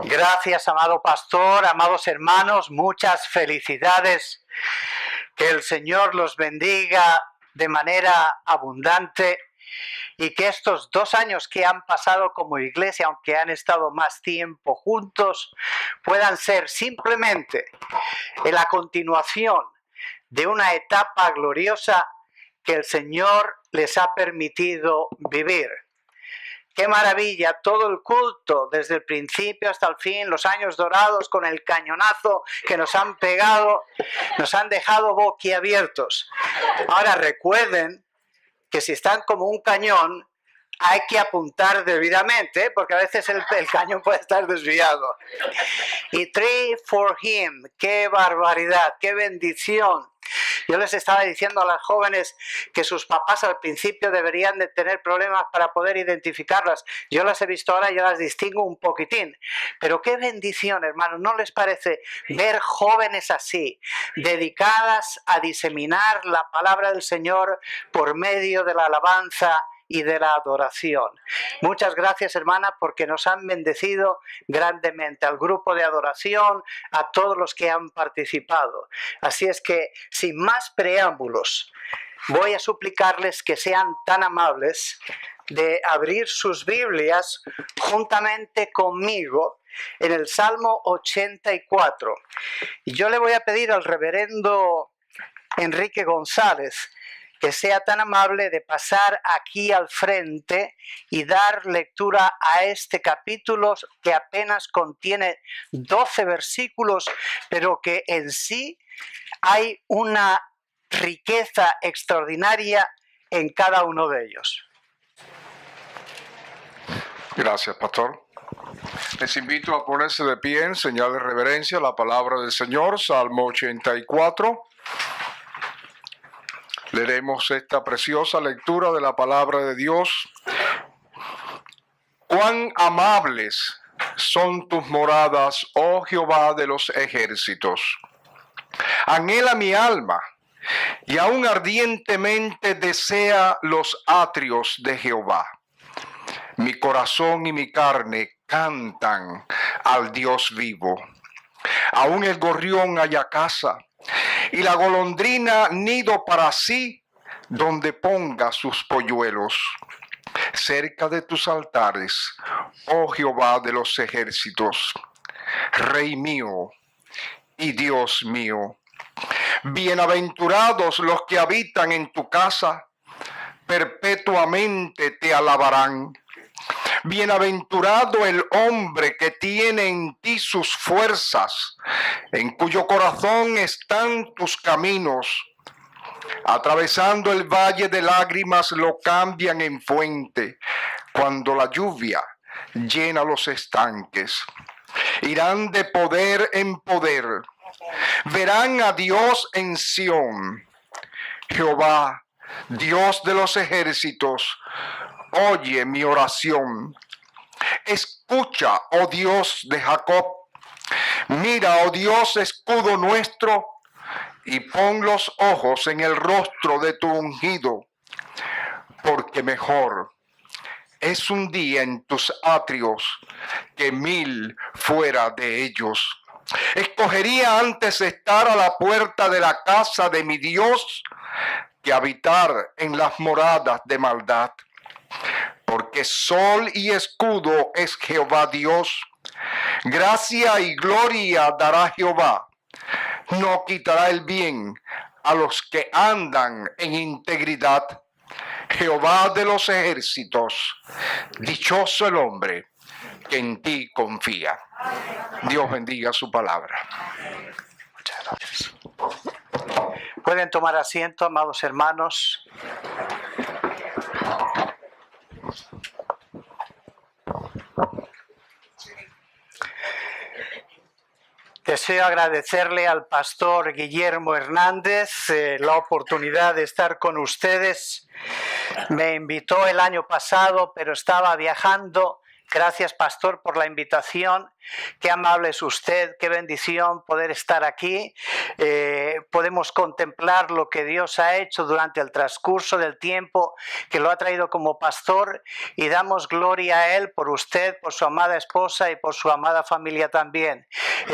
Gracias, amado pastor, amados hermanos, muchas felicidades. Que el Señor los bendiga de manera abundante y que estos 2 años que han pasado como iglesia, aunque han estado más tiempo juntos, puedan ser simplemente en la continuación de una etapa gloriosa que el Señor les ha permitido vivir. ¡Qué maravilla! Todo el culto, desde el principio hasta el fin, los años dorados con el cañonazo que nos han pegado, nos han dejado boquiabiertos. Ahora recuerden que si están como un cañón, hay que apuntar debidamente, porque a veces el cañón puede estar desviado. Y Tree for Him, ¡qué barbaridad! ¡Qué bendición! Yo les estaba diciendo a las jóvenes que sus papás al principio deberían de tener problemas para poder identificarlas. Yo las he visto ahora y yo las distingo un poquitín. Pero qué bendición, hermanos, ¿no les parece ver jóvenes así, dedicadas a diseminar la palabra del Señor por medio de la alabanza y de la adoración? Muchas gracias, hermana, porque nos han bendecido grandemente al grupo de adoración, a todos los que han participado. Así es que, sin más preámbulos, voy a suplicarles que sean tan amables de abrir sus Biblias juntamente conmigo en el Salmo 84. Y yo le voy a pedir al reverendo Enrique González que sea tan amable de pasar aquí al frente y dar lectura a este capítulo que apenas contiene 12 versículos, pero que en sí hay una riqueza extraordinaria en cada uno de ellos. Gracias, pastor. Les invito a ponerse de pie en señal de reverencia a la palabra del Señor, Salmo 84. Leeremos esta preciosa lectura de la palabra de Dios. Cuán amables son tus moradas, oh Jehová de los ejércitos. Anhela mi alma, y aún ardientemente desea los atrios de Jehová. Mi corazón y mi carne cantan al Dios vivo. Aún el gorrión halla casa, y la golondrina nido para sí, donde ponga sus polluelos. Cerca de tus altares, oh Jehová de los ejércitos, Rey mío y Dios mío. Bienaventurados los que habitan en tu casa, perpetuamente te alabarán. Bienaventurado el hombre que tiene en ti sus fuerzas, en cuyo corazón están tus caminos. Atravesando el valle de lágrimas lo cambian en fuente, cuando la lluvia llena los estanques. Irán de poder en poder, verán a Dios en Sión. Jehová, Dios de los ejércitos, oye mi oración. Escucha, oh Dios de Jacob. Mira, oh Dios, escudo nuestro, y pon los ojos en el rostro de tu ungido, porque mejor es un día en tus atrios que 1000 fuera de ellos. Escogería antes estar a la puerta de la casa de mi Dios que habitar en las moradas de maldad. Porque sol y escudo es Jehová Dios. Gracia y gloria dará Jehová. No quitará el bien a los que andan en integridad. Jehová de los ejércitos, dichoso el hombre que en ti confía. Dios bendiga su palabra. Muchas gracias. Pueden tomar asiento, amados hermanos. Deseo agradecerle al pastor Guillermo Hernández la oportunidad de estar con ustedes. Me invitó el año pasado, pero estaba viajando Gracias, pastor, por la invitación. Qué amable es usted, qué bendición poder estar aquí. Podemos contemplar lo que Dios ha hecho durante el transcurso del tiempo, que lo ha traído como pastor, y damos gloria a Él por usted, por su amada esposa y por su amada familia también.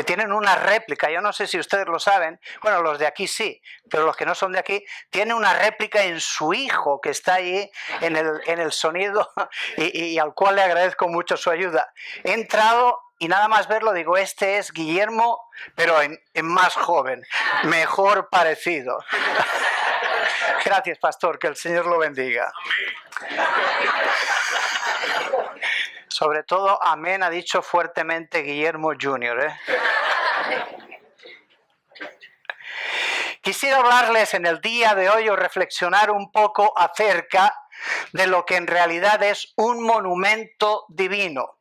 Tienen una réplica, yo no sé si ustedes lo saben, bueno, los de aquí sí, pero los que no son de aquí, tienen una réplica en su hijo que está allí en el sonido y al cual le agradezco mucho su ayuda. He entrado y nada más verlo digo, este es Guillermo, pero en más joven, mejor parecido. Gracias, pastor, que el Señor lo bendiga. Sobre todo, amén, ha dicho fuertemente Guillermo Jr. Quisiera hablarles en el día de hoy o reflexionar un poco acerca de lo que en realidad es un monumento divino.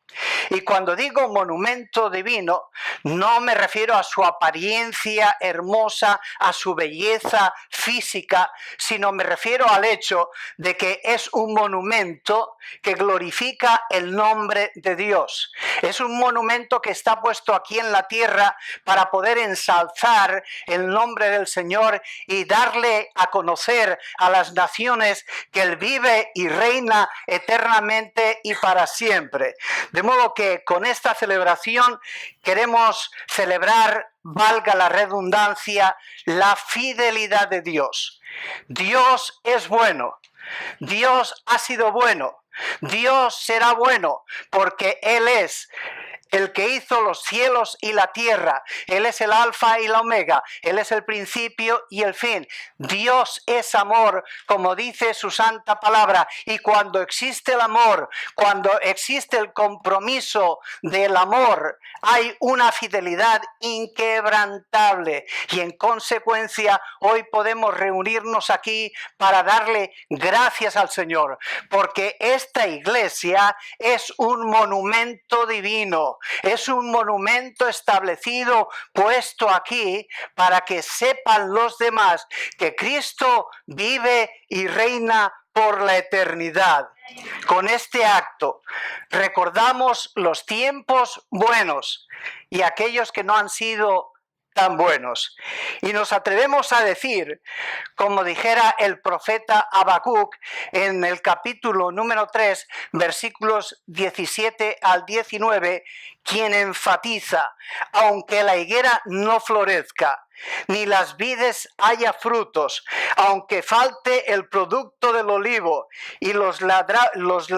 Y cuando digo monumento divino, no me refiero a su apariencia hermosa, a su belleza física, sino me refiero al hecho de que es un monumento que glorifica el nombre de Dios. Es un monumento que está puesto aquí en la tierra para poder ensalzar el nombre del Señor y darle a conocer a las naciones que Él vive y reina eternamente y para siempre. De modo que con esta celebración queremos celebrar, valga la redundancia, la fidelidad de Dios. Dios es bueno. Dios ha sido bueno. Dios será bueno porque Él es el que hizo los cielos y la tierra. Él es el alfa y la omega. Él es el principio y el fin. Dios es amor, como dice su santa palabra. Y cuando existe el amor, cuando existe el compromiso del amor, hay una fidelidad inquebrantable. Y en consecuencia, hoy podemos reunirnos aquí para darle gracias al Señor. Porque esta iglesia es un monumento divino. Es un monumento establecido, puesto aquí, para que sepan los demás que Cristo vive y reina por la eternidad. Con este acto recordamos los tiempos buenos y aquellos que no han sido tan buenos. Y nos atrevemos a decir, como dijera el profeta Habacuc en el capítulo número 3, versículos 17 al 19, quien enfatiza, aunque la higuera no florezca, ni las vides haya frutos, aunque falte el producto del olivo y los labrados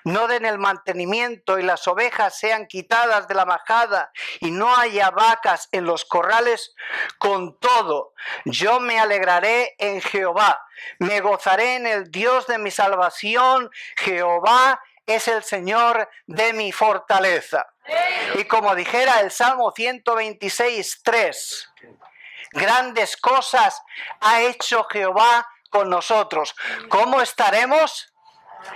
no den el mantenimiento y las ovejas sean quitadas de la majada y no haya vacas en los corrales, con todo yo me alegraré en Jehová, me gozaré en el Dios de mi salvación. Jehová es el Señor de mi fortaleza. Y como dijera el Salmo 126:3, grandes cosas ha hecho Jehová con nosotros. ¿Cómo estaremos?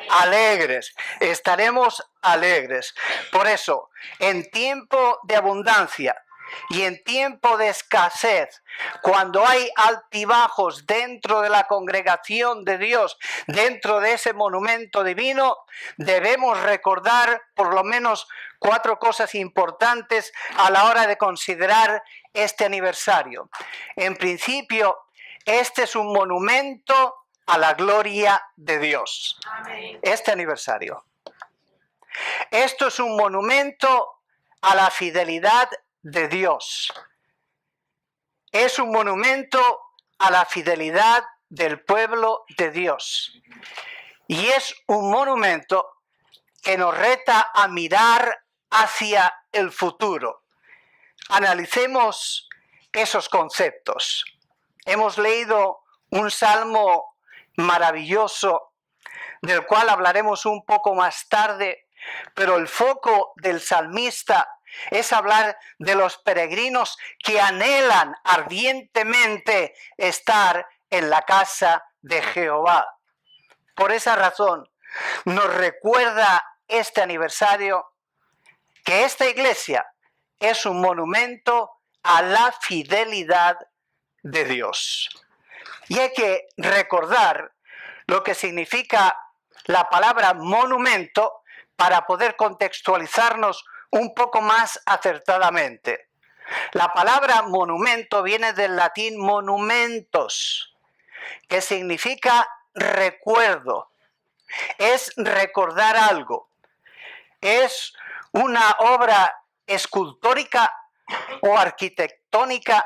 Alegres, estaremos alegres. Por eso, en tiempo de abundancia y en tiempo de escasez, cuando hay altibajos dentro de la congregación de Dios, dentro de ese monumento divino, debemos recordar por lo menos 4 cosas importantes a la hora de considerar este aniversario. En principio, este es un monumento a la gloria de Dios. Amén. Este aniversario. Esto es un monumento a la fidelidad de Dios. Es un monumento a la fidelidad del pueblo de Dios. Y es un monumento que nos reta a mirar hacia el futuro. Analicemos esos conceptos. Hemos leído un salmo maravilloso, del cual hablaremos un poco más tarde, pero el foco del salmista es hablar de los peregrinos que anhelan ardientemente estar en la casa de Jehová. Por esa razón, nos recuerda este aniversario que esta iglesia es un monumento a la fidelidad de Dios. Y hay que recordar lo que significa la palabra monumento, para poder contextualizarnos un poco más acertadamente. La palabra monumento viene del latín monumentos, que significa recuerdo. Es recordar algo. Es una obra escultórica o arquitectónica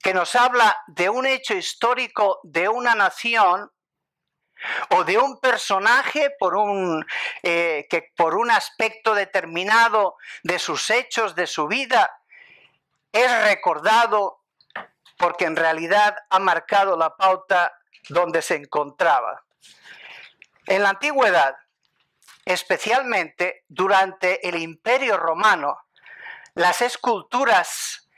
que nos habla de un hecho histórico de una nación o de un personaje que por un aspecto determinado de sus hechos, de su vida, es recordado porque en realidad ha marcado la pauta donde se encontraba. En la antigüedad, especialmente durante el Imperio Romano, las esculturas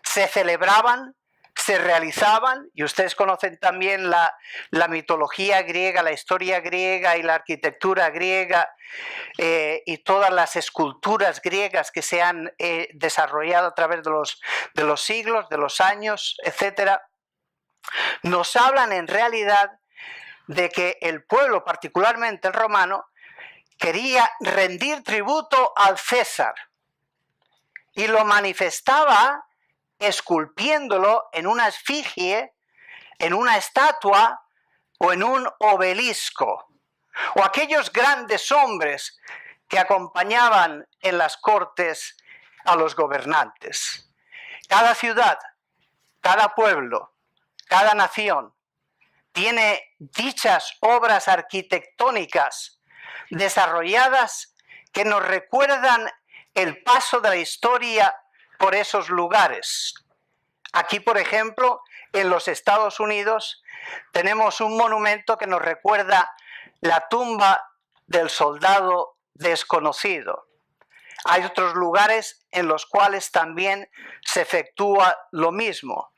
se celebraban, se realizaban, y ustedes conocen también la mitología griega, la historia griega y la arquitectura griega, y todas las esculturas griegas que se han desarrollado a través de los siglos, de los años, etc., nos hablan en realidad de que el pueblo, particularmente el romano, quería rendir tributo al César y lo manifestaba esculpiéndolo en una esfinge, en una estatua o en un obelisco, o aquellos grandes hombres que acompañaban en las cortes a los gobernantes. Cada ciudad, cada pueblo, cada nación tiene dichas obras arquitectónicas desarrolladas que nos recuerdan el paso de la historia por esos lugares. Aquí, por ejemplo, en los Estados Unidos, tenemos un monumento que nos recuerda la tumba del soldado desconocido. Hay otros lugares en los cuales también se efectúa lo mismo.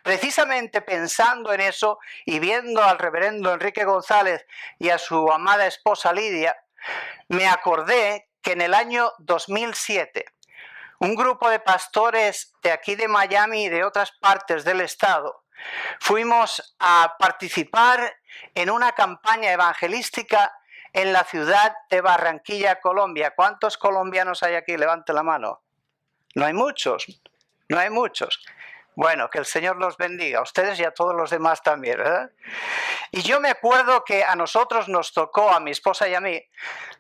Precisamente pensando en eso y viendo al reverendo Enrique González y a su amada esposa Lidia, me acordé que en el año 2007 un grupo de pastores de aquí de Miami y de otras partes del estado fuimos a participar en una campaña evangelística en la ciudad de Barranquilla, Colombia. ¿Cuántos colombianos hay aquí? Levante la mano. No hay muchos, no hay muchos. Bueno, que el Señor los bendiga, a ustedes y a todos los demás también, ¿verdad? Y yo me acuerdo que a nosotros nos tocó, a mi esposa y a mí,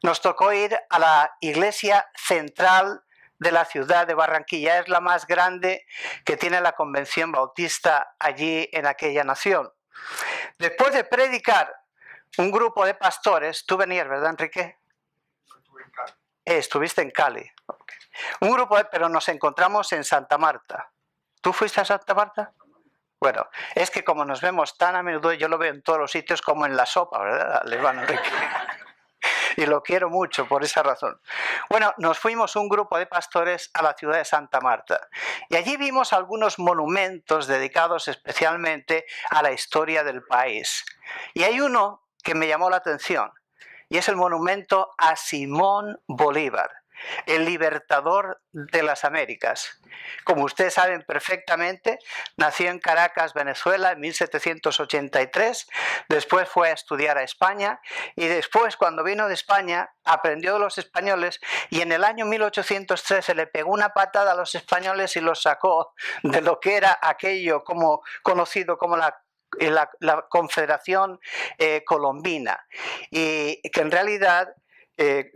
nos tocó ir a la iglesia central de la ciudad de Barranquilla. Es la más grande que tiene la Convención Bautista allí en aquella nación. Después de predicar, un grupo de pastores, tú venías, ¿verdad, Enrique? Estuve en Cali. Estuviste en Cali. Okay. Pero nos encontramos en Santa Marta. ¿Tú fuiste a Santa Marta? Bueno, es que como nos vemos tan a menudo, yo lo veo en todos los sitios como en la sopa, ¿verdad? Hermano Enrique. Y lo quiero mucho por esa razón. Bueno, nos fuimos un grupo de pastores a la ciudad de Santa Marta y allí vimos algunos monumentos dedicados especialmente a la historia del país. Y hay uno que me llamó la atención y es el monumento a Simón Bolívar, el libertador de las Américas. Como ustedes saben perfectamente, nació en Caracas, Venezuela, en 1783, después fue a estudiar a España y después, cuando vino de España, aprendió de los españoles y en el año 1813 le pegó una patada a los españoles y los sacó de lo que era aquello conocido como la Confederación Colombina, y que en realidad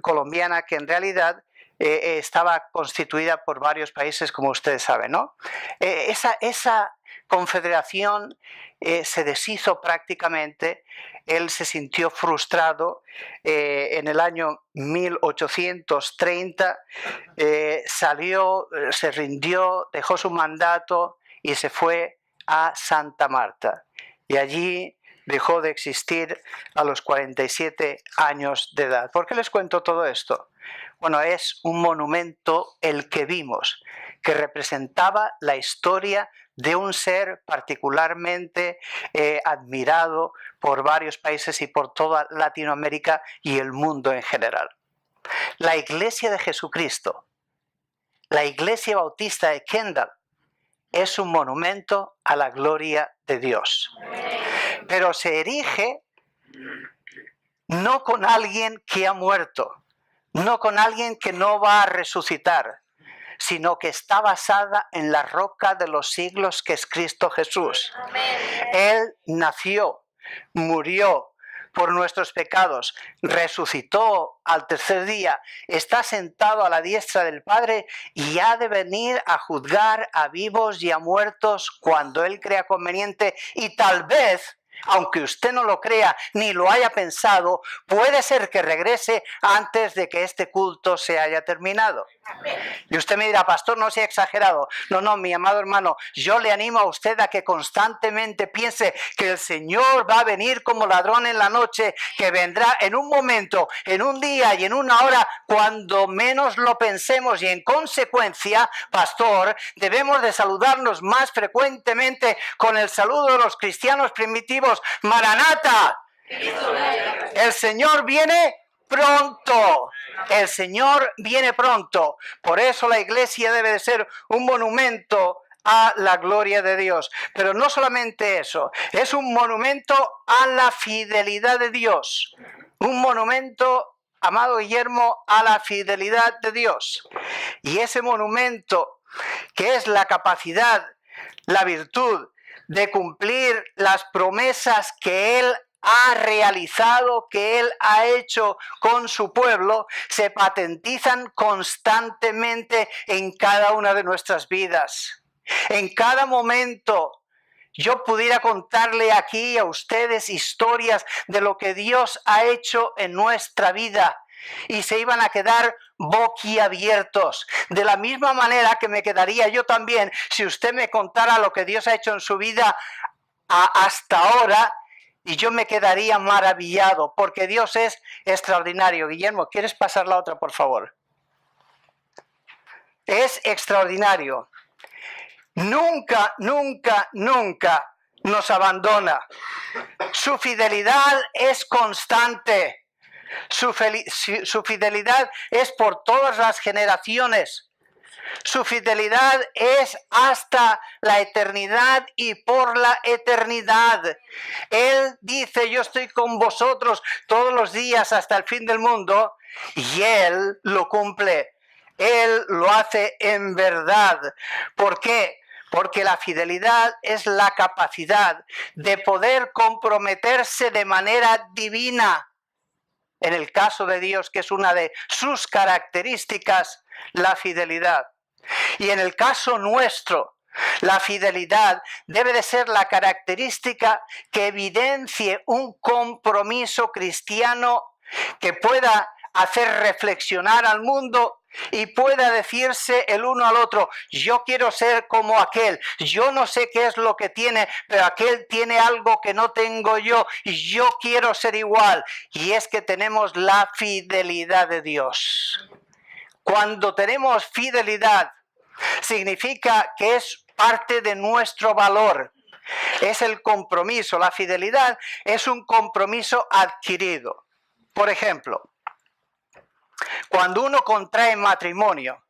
colombiana, que en realidad estaba constituida por varios países, como ustedes saben, ¿no? Esa confederación se deshizo prácticamente. Él se sintió frustrado en el año 1830, salió, se rindió, dejó su mandato y se fue a Santa Marta. Y allí dejó de existir a los 47 años de edad. ¿Por qué les cuento todo esto? Bueno, es un monumento el que vimos, que representaba la historia de un ser particularmente admirado por varios países y por toda Latinoamérica y el mundo en general. La Iglesia de Jesucristo, la Iglesia Bautista de Kendall, es un monumento a la gloria de Dios. Pero se erige no con alguien que ha muerto, no con alguien que no va a resucitar, sino que está basada en la roca de los siglos que es Cristo Jesús. Amén. Él nació, murió por nuestros pecados, resucitó al tercer día, está sentado a la diestra del Padre y ha de venir a juzgar a vivos y a muertos cuando Él crea conveniente, y tal vez, aunque usted no lo crea ni lo haya pensado, puede ser que regrese antes de que este culto se haya terminado. Y usted me dirá, pastor, no sea exagerado. No, mi amado hermano, yo le animo a usted a que constantemente piense que el Señor va a venir como ladrón en la noche, que vendrá en un momento, en un día y en una hora, cuando menos lo pensemos, y en consecuencia, pastor, debemos de saludarnos más frecuentemente con el saludo de los cristianos primitivos: Maranata, el Señor viene pronto. El Señor viene pronto. Por eso la iglesia debe de ser un monumento a la gloria de Dios. Pero no solamente eso, es un monumento a la fidelidad de Dios. Un monumento, amado Guillermo, a la fidelidad de Dios. Y ese monumento, que es la capacidad, la virtud de cumplir las promesas que Él ha realizado, que Él ha hecho con su pueblo, se patentizan constantemente en cada una de nuestras vidas. En cada momento yo pudiera contarle aquí a ustedes historias de lo que Dios ha hecho en nuestra vida, y se iban a quedar boquiabiertos, de la misma manera que me quedaría yo también si usted me contara lo que Dios ha hecho en su vida hasta ahora, y yo me quedaría maravillado, porque Dios es extraordinario. Guillermo, ¿quieres pasar la otra, por favor? Es extraordinario. Nunca nos abandona. Su fidelidad es constante. Su fidelidad es por todas las generaciones. Su fidelidad es hasta la eternidad y por la eternidad. Él dice: yo estoy con vosotros todos los días hasta el fin del mundo, y Él lo cumple. Él lo hace en verdad. ¿Por qué? Porque la fidelidad es la capacidad de poder comprometerse de manera divina. En el caso de Dios, que es una de sus características, la fidelidad. Y en el caso nuestro, la fidelidad debe de ser la característica que evidencie un compromiso cristiano que pueda hacer reflexionar al mundo y pueda decirse el uno al otro: yo quiero ser como aquel, yo no sé qué es lo que tiene, pero aquel tiene algo que no tengo yo y yo quiero ser igual. Y es que tenemos la fidelidad de Dios. Cuando tenemos fidelidad, significa que es parte de nuestro valor. Es el compromiso. La fidelidad es un compromiso adquirido. Por ejemplo, cuando uno contrae matrimonio,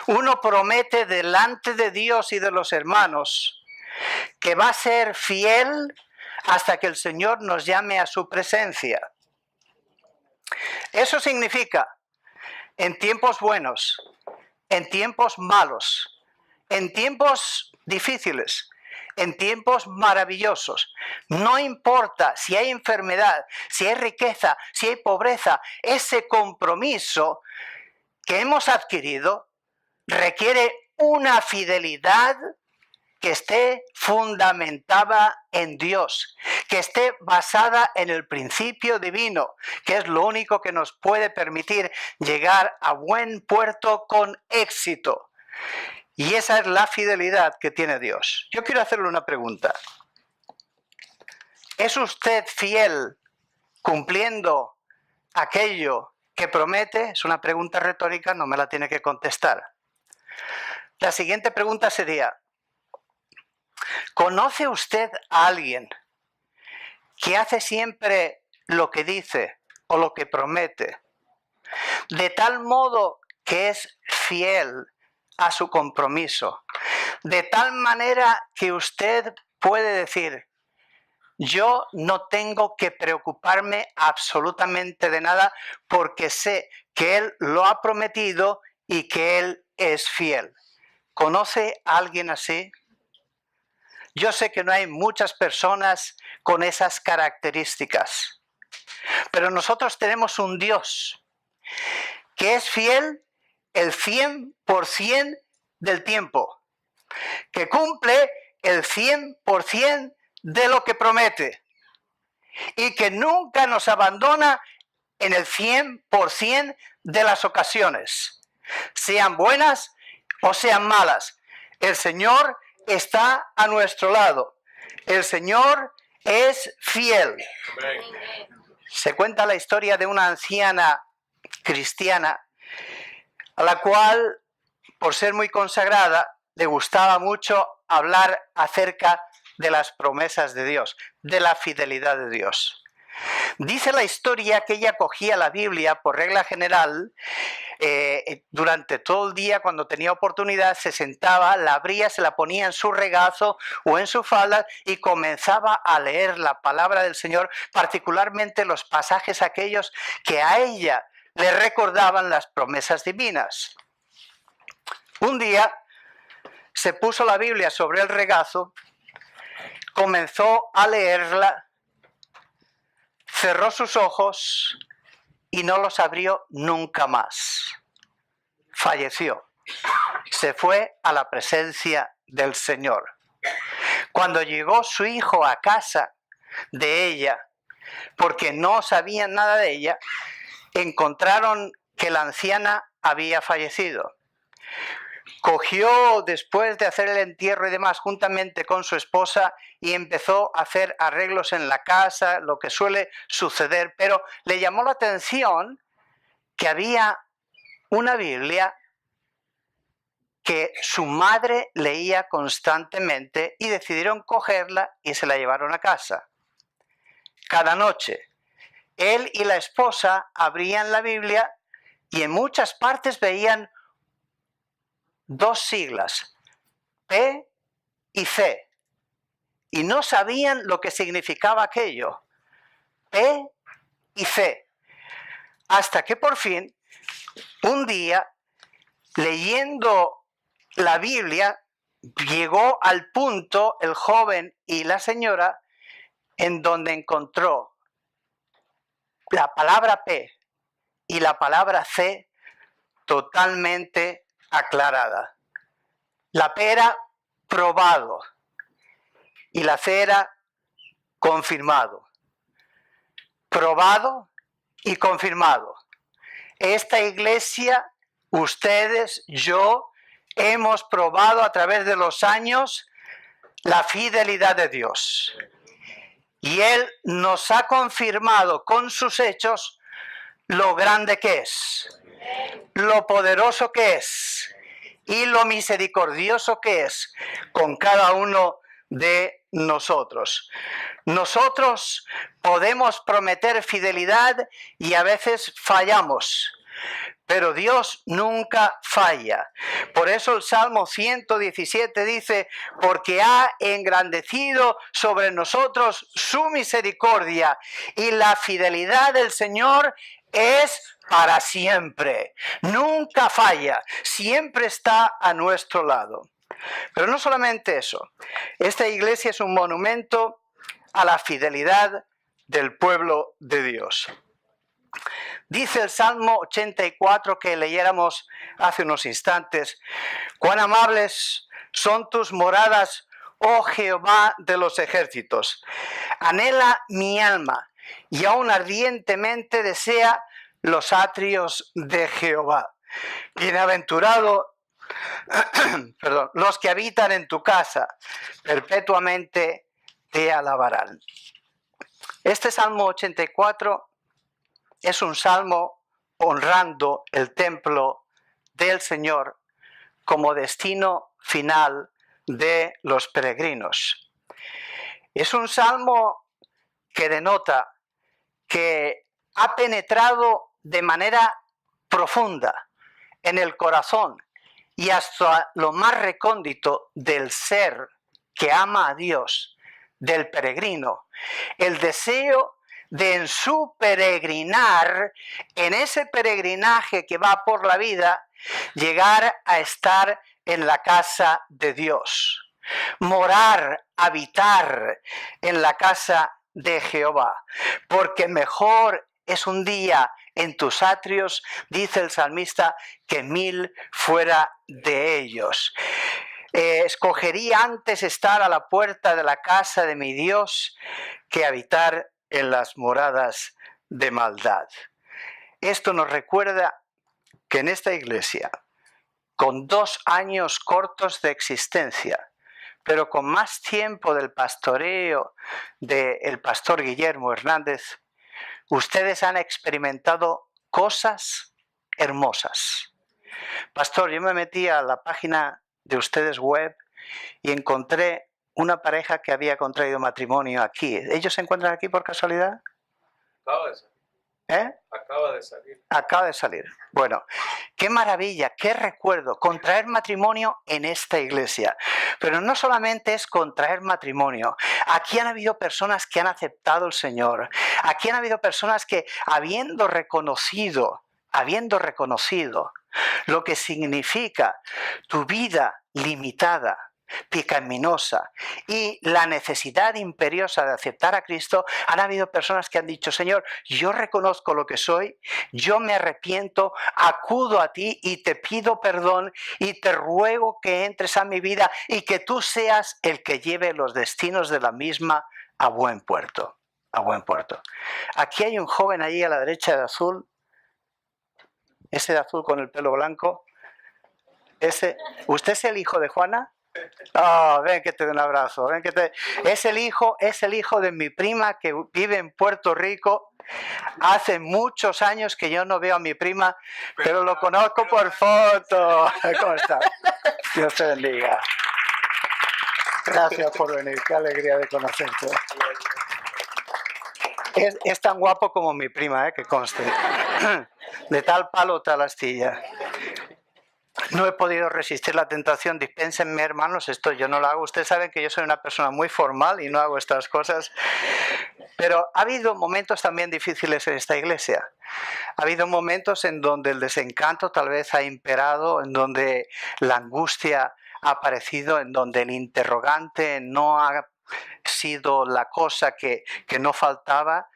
uno promete delante de Dios y de los hermanos que va a ser fiel hasta que el Señor nos llame a su presencia. Eso significa, en tiempos buenos, en tiempos malos, en tiempos difíciles, en tiempos maravillosos, no importa si hay enfermedad, si hay riqueza, si hay pobreza, ese compromiso que hemos adquirido requiere una fidelidad que esté fundamentada en Dios, que esté basada en el principio divino, que es lo único que nos puede permitir llegar a buen puerto con éxito. Y esa es la fidelidad que tiene Dios. Yo quiero hacerle una pregunta. ¿Es usted fiel cumpliendo aquello que promete? Es una pregunta retórica, no me la tiene que contestar. La siguiente pregunta sería: ¿conoce usted a alguien que hace siempre lo que dice o lo que promete, de tal modo que es fiel a su compromiso, de tal manera que usted puede decir: yo no tengo que preocuparme absolutamente de nada porque sé que Él lo ha prometido y que Él es fiel. ¿Conoce a alguien así? Yo sé que no hay muchas personas con esas características, pero nosotros tenemos un Dios que es fiel el 100% del tiempo, que cumple el 100% de lo que promete y que nunca nos abandona en el 100% de las ocasiones, sean buenas o sean malas. El Señor está a nuestro lado. El Señor es fiel. Se cuenta la historia de una anciana cristiana a la cual, por ser muy consagrada, le gustaba mucho hablar acerca de las promesas de Dios, de la fidelidad de Dios. Dice la historia que ella cogía la Biblia por regla general, durante todo el día, cuando tenía oportunidad, se sentaba, la abría, se la ponía en su regazo o en su falda y comenzaba a leer la palabra del Señor, particularmente los pasajes aquellos que a ella le recordaban las promesas divinas. Un día se puso la Biblia sobre el regazo, comenzó a leerla, cerró sus ojos y no los abrió nunca más. Falleció. Se fue a la presencia del Señor. Cuando llegó su hijo a casa de ella, porque no sabían nada de ella, encontraron que la anciana había fallecido. Cogió, después de hacer el entierro y demás, juntamente con su esposa, y empezó a hacer arreglos en la casa, lo que suele suceder, pero le llamó la atención que había una Biblia que su madre leía constantemente y decidieron cogerla y se la llevaron a casa. Cada noche, él y la esposa abrían la Biblia y en muchas partes veían dos siglas, P y C, y no sabían lo que significaba aquello, P y C, hasta que por fin, un día, leyendo la Biblia, llegó al punto el joven y la señora en donde encontró la palabra P y la palabra C totalmente aclarada. La P era probado y la C era confirmado. Probado y confirmado. Esta iglesia, ustedes, yo, hemos probado a través de los años la fidelidad de Dios. Y Él nos ha confirmado con sus hechos lo grande que es, lo poderoso que es y lo misericordioso que es con cada uno de nosotros. Nosotros podemos prometer fidelidad y a veces fallamos, pero Dios nunca falla. Por eso el Salmo 117 dice, porque ha engrandecido sobre nosotros su misericordia y la fidelidad del Señor es para siempre. Nunca falla, siempre está a nuestro lado. Pero no solamente eso, esta iglesia es un monumento a la fidelidad del pueblo de Dios. Dice el Salmo 84 que leyéramos hace unos instantes, cuán amables son tus moradas, oh Jehová de los ejércitos. Anhela mi alma y aún ardientemente desea los atrios de Jehová. Bienaventurado, los que habitan en tu casa, perpetuamente te alabarán. Este Salmo 84 es un salmo honrando el templo del Señor como destino final de los peregrinos. Es un salmo que denota que ha penetrado de manera profunda en el corazón y hasta lo más recóndito del ser que ama a Dios, del peregrino, el deseo de en su peregrinar, en ese peregrinaje que va por la vida, llegar a estar en la casa de Dios, morar, habitar en la casa de Jehová, porque mejor es un día en tus atrios, dice el salmista, que 1000 fuera de ellos. Escogería antes estar a la puerta de la casa de mi Dios que habitar en las moradas de maldad. Esto nos recuerda que en esta iglesia, con 2 años cortos de existencia, pero con más tiempo del pastoreo del pastor Guillermo Hernández, ustedes han experimentado cosas hermosas. Pastor, yo me metí a la página de ustedes web y encontré una pareja que había contraído matrimonio aquí. ¿Ellos se encuentran aquí por casualidad? Acaba de salir. Acaba de salir. Acaba de salir. Bueno, qué maravilla, qué recuerdo, contraer matrimonio en esta iglesia. Pero no solamente es contraer matrimonio. Aquí han habido personas que han aceptado al Señor. Aquí han habido personas que habiendo reconocido lo que significa tu vida limitada, pecaminosa y la necesidad imperiosa de aceptar a Cristo, han habido personas que han dicho: Señor, yo reconozco lo que soy, yo me arrepiento, acudo a ti y te pido perdón y te ruego que entres a mi vida y que tú seas el que lleve los destinos de la misma a buen puerto. A buen puerto. Aquí hay un joven allí a la derecha de azul, ese de azul con el pelo blanco. ¿Usted es el hijo de Juana? Oh, ven que te doy un abrazo. Es el hijo de mi prima que vive en Puerto Rico. Hace muchos años que yo no veo a mi prima, pero lo conozco por foto. ¿Cómo está? Dios te bendiga. Gracias por venir. Qué alegría de conocerte. Es tan guapo como mi prima, que conste. De tal palo, tal astilla. No he podido resistir la tentación. Dispénsenme, hermanos, esto yo no lo hago. Ustedes saben que yo soy una persona muy formal y no hago estas cosas. Pero ha habido momentos también difíciles en esta iglesia. Ha habido momentos en donde el desencanto tal vez ha imperado, en donde la angustia ha aparecido, en donde el interrogante no ha sido la cosa que no faltaba.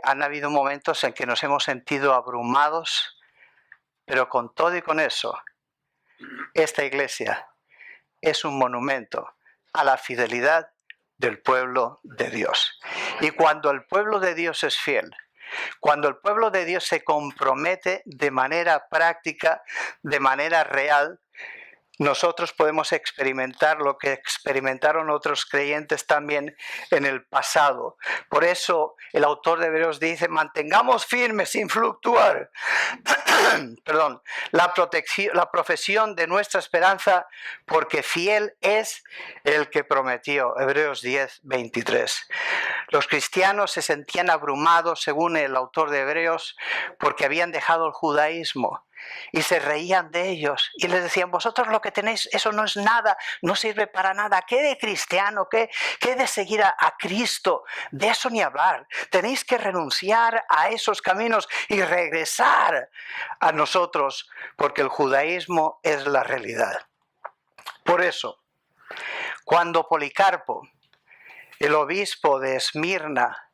Han habido momentos en que nos hemos sentido abrumados, pero con todo y con eso, esta iglesia es un monumento a la fidelidad del pueblo de Dios. Y cuando el pueblo de Dios es fiel, cuando el pueblo de Dios se compromete de manera práctica, de manera real, nosotros podemos experimentar lo que experimentaron otros creyentes también en el pasado. Por eso el autor de Hebreos dice: mantengamos firmes sin fluctuar perdón, la profesión de nuestra esperanza, porque fiel es el que prometió. Hebreos 10, 23. Los cristianos se sentían abrumados, según el autor de Hebreos, porque habían dejado el judaísmo. Y se reían de ellos y les decían: vosotros lo que tenéis, eso no es nada, no sirve para nada. ¿Qué de cristiano? ¿Qué de seguir a Cristo? De eso ni hablar. Tenéis que renunciar a esos caminos y regresar a nosotros, porque el judaísmo es la realidad. Por eso, cuando Policarpo, el obispo de Esmirna,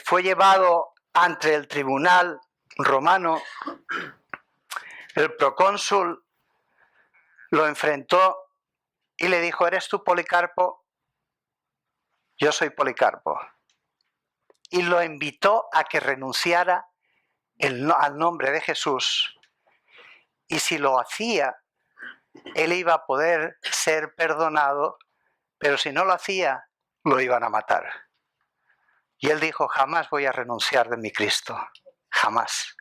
fue llevado ante el tribunal romano, el procónsul lo enfrentó y le dijo: ¿eres tú Policarpo? Yo soy Policarpo. Y lo invitó a que renunciara al nombre de Jesús. Y si lo hacía, él iba a poder ser perdonado, pero si no lo hacía, lo iban a matar. Y él dijo: jamás voy a renunciar de mi Cristo. Jamás.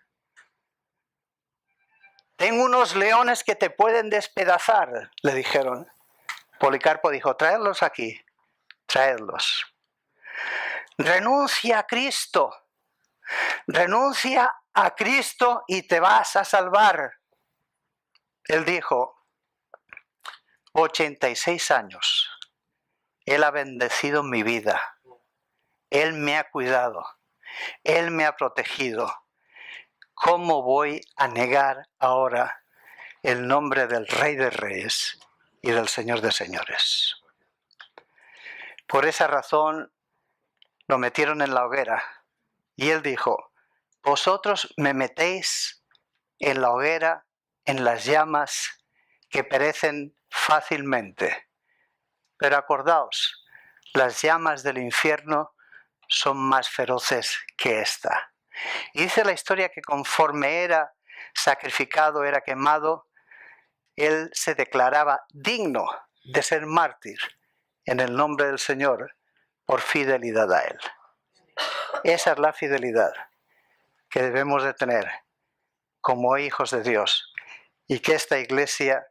Tengo unos leones que te pueden despedazar, le dijeron. Policarpo dijo: traedlos aquí, traedlos. Renuncia a Cristo. Renuncia a Cristo y te vas a salvar. Él dijo: 86 años. Él ha bendecido mi vida. Él me ha cuidado, Él me ha protegido. ¿Cómo voy a negar ahora el nombre del Rey de Reyes y del Señor de Señores? Por esa razón lo metieron en la hoguera y él dijo: vosotros me metéis en la hoguera, en las llamas que perecen fácilmente. Pero acordaos, las llamas del infierno son más feroces que esta. Y dice la historia que conforme era sacrificado, era quemado, él se declaraba digno de ser mártir en el nombre del Señor por fidelidad a Él. Esa es la fidelidad que debemos de tener como hijos de Dios y que esta iglesia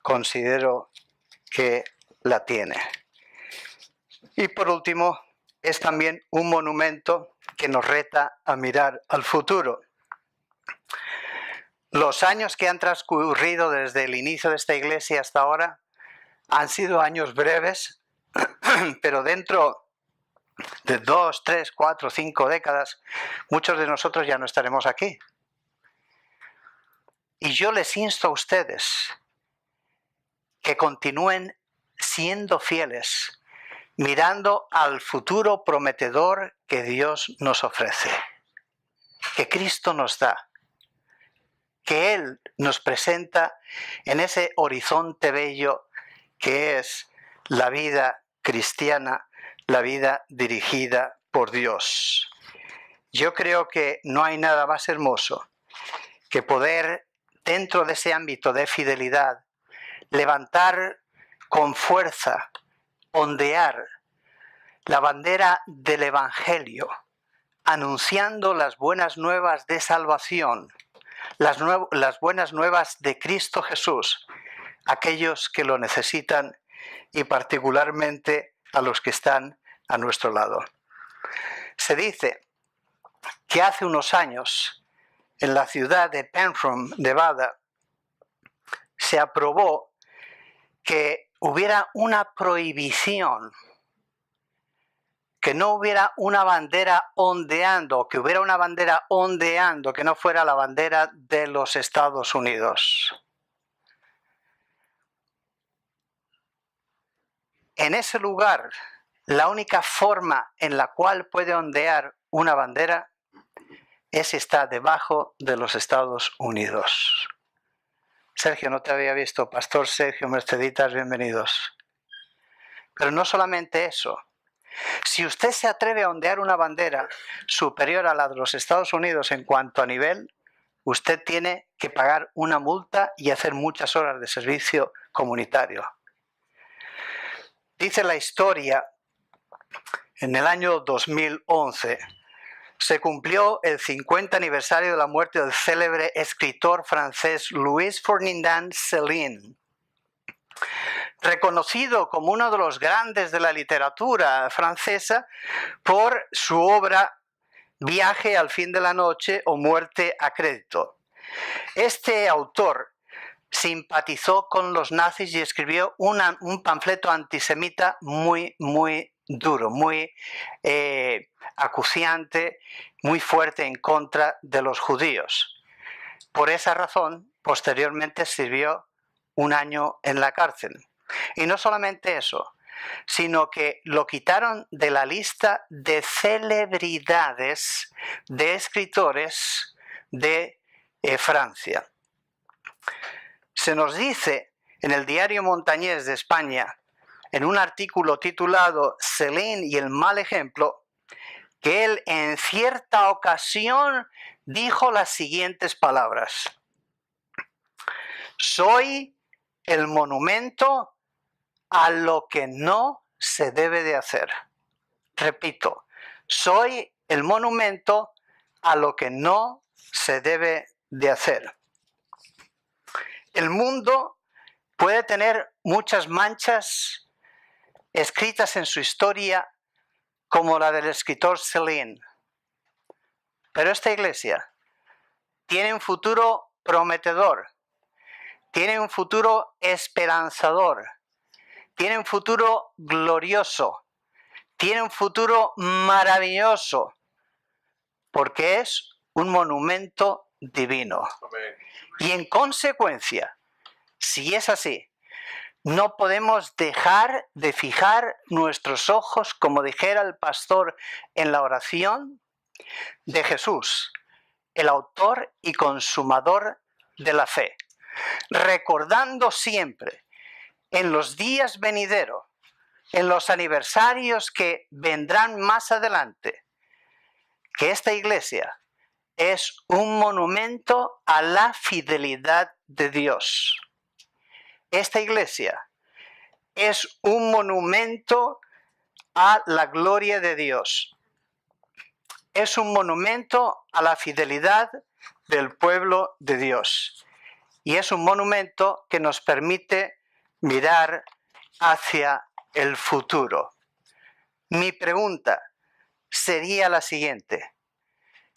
considero que la tiene. Y por último, es también un monumento que nos reta a mirar al futuro. Los años que han transcurrido desde el inicio de esta iglesia hasta ahora han sido años breves, pero dentro de 2, 3, 4, 5 décadas, muchos de nosotros ya no estaremos aquí. Y yo les insto a ustedes que continúen siendo fieles, mirando al futuro prometedor que Dios nos ofrece, que Cristo nos da, que Él nos presenta en ese horizonte bello que es la vida cristiana, la vida dirigida por Dios. Yo creo que no hay nada más hermoso que poder, dentro de ese ámbito de fidelidad, levantar con fuerza, ondear la bandera del Evangelio, anunciando las buenas nuevas de salvación, las buenas nuevas de Cristo Jesús, a aquellos que lo necesitan y particularmente a los que están a nuestro lado. Se dice que hace unos años, en la ciudad de Penrham, Nevada, se aprobó que hubiera una prohibición, que no hubiera una bandera ondeando, que hubiera una bandera ondeando, que no fuera la bandera de los Estados Unidos. En ese lugar, la única forma en la cual puede ondear una bandera es si está debajo de los Estados Unidos. Sergio, no te había visto. Pastor Sergio Merceditas, bienvenidos. Pero no solamente eso. Si usted se atreve a ondear una bandera superior a la de los Estados Unidos en cuanto a nivel, usted tiene que pagar una multa y hacer muchas horas de servicio comunitario. Dice la historia, en el año 2011, se cumplió el 50 aniversario de la muerte del célebre escritor francés Louis Ferdinand Céline, reconocido como uno de los grandes de la literatura francesa por su obra Viaje al fin de la noche o Muerte a crédito. Este autor simpatizó con los nazis y escribió un panfleto antisemita muy duro, muy acuciante, muy fuerte en contra de los judíos. Por esa razón, posteriormente sirvió un año en la cárcel. Y no solamente eso, sino que lo quitaron de la lista de celebridades de escritores de Francia. Se nos dice en el diario Montañés de España, en un artículo titulado Céline y el mal ejemplo, que él en cierta ocasión dijo las siguientes palabras: soy el monumento a lo que no se debe de hacer. Repito, soy el monumento a lo que no se debe de hacer. El mundo puede tener muchas manchas escritas en su historia, como la del escritor Céline. Pero esta iglesia tiene un futuro prometedor, tiene un futuro esperanzador, tiene un futuro glorioso, tiene un futuro maravilloso, porque es un monumento divino. Amén. Y en consecuencia, si es así, no podemos dejar de fijar nuestros ojos, como dijera el pastor en la oración, de Jesús, el autor y consumador de la fe, recordando siempre en los días venideros, en los aniversarios que vendrán más adelante, que esta iglesia es un monumento a la fidelidad de Dios. Esta iglesia es un monumento a la gloria de Dios. Es un monumento a la fidelidad del pueblo de Dios. Y es un monumento que nos permite mirar hacia el futuro. Mi pregunta sería la siguiente: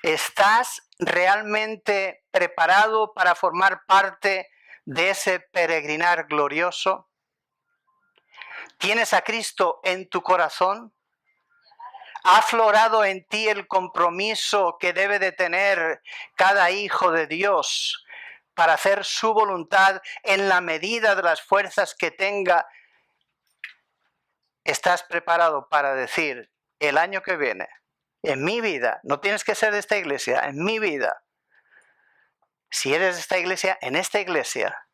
¿estás realmente preparado para formar parte de ese peregrinar glorioso? ¿Tienes a Cristo en tu corazón? ¿Ha aflorado en ti el compromiso que debe de tener cada hijo de Dios para hacer su voluntad en la medida de las fuerzas que tenga? ¿Estás preparado para decir, el año que viene, en mi vida, no tienes que ser de esta iglesia, en mi vida, si eres de esta iglesia, en esta iglesia,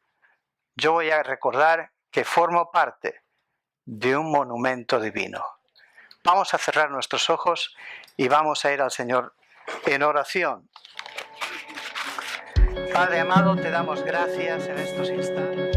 yo voy a recordar que formo parte de un monumento divino? Vamos a cerrar nuestros ojos y vamos a ir al Señor en oración. Padre amado, te damos gracias en estos instantes.